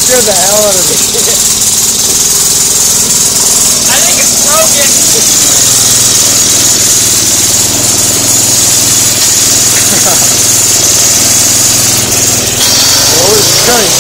Scared the hell out of me. I think it's broken. Oh, it's turning.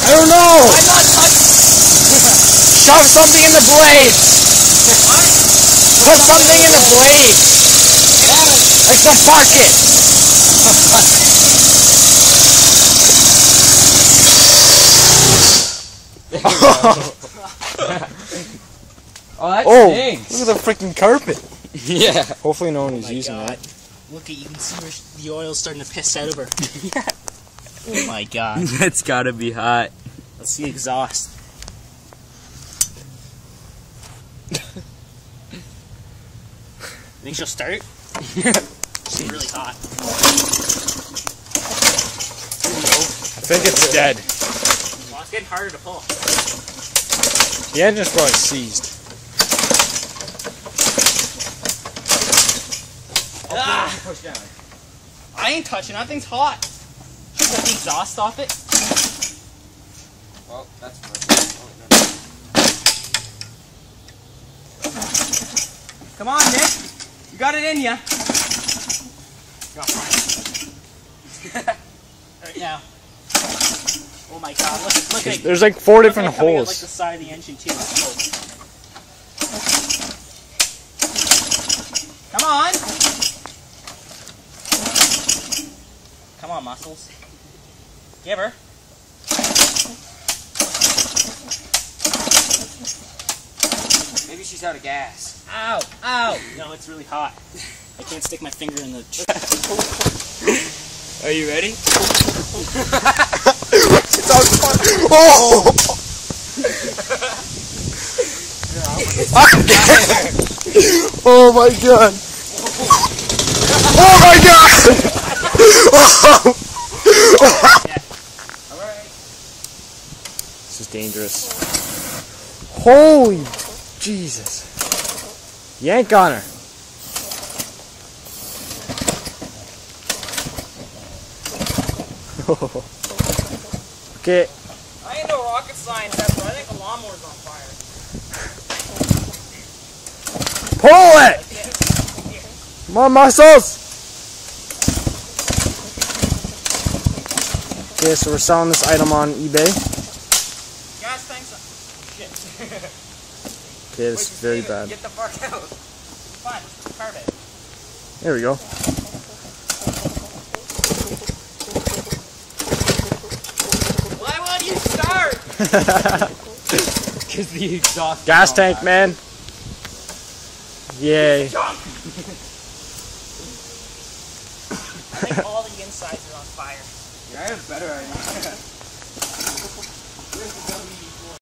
I don't know! I'm not touching. Shove something in the blade! Put something in the blade! Like some pocket! Oh, that stinks. Look at the freaking carpet! Yeah. Hopefully no one is using that. Look at you can see where the oil's starting to piss out of her. Oh my god. That's gotta be hot. Let's see exhaust. Think she'll start? She's really hot. I think it's dead. Well, it's getting harder to pull. The engine's probably seized. Ah! I ain't touching, that thing's hot. Should let the exhaust off it. Well, that's working. Come on, Nick. You got it in ya. Right now. Oh my god, look at it. There's like 4 different coming out holes. like the side of the engine too. Come on! Come on, muscles. Give her. Maybe she's out of gas. Ow! Ow! No, it's really hot. I can't stick my finger in the... Are you ready? It's on fire! Oh! Oh my god! Oh my god! Alright. This is dangerous. Holy Jesus. Yank on her. Okay. I ain't no rocket science, but I think the lawnmower's on fire. Pull it! Come on, muscles! Okay, so we're selling this item on eBay. Gas tanks. Shit. Okay, this is very bad. Get the fuck out. Fine, carve it. There we go. Why won't you start? Because the exhaust. Gas tank, man. Yay. I think all the insides are on fire. Yeah, I have better idea.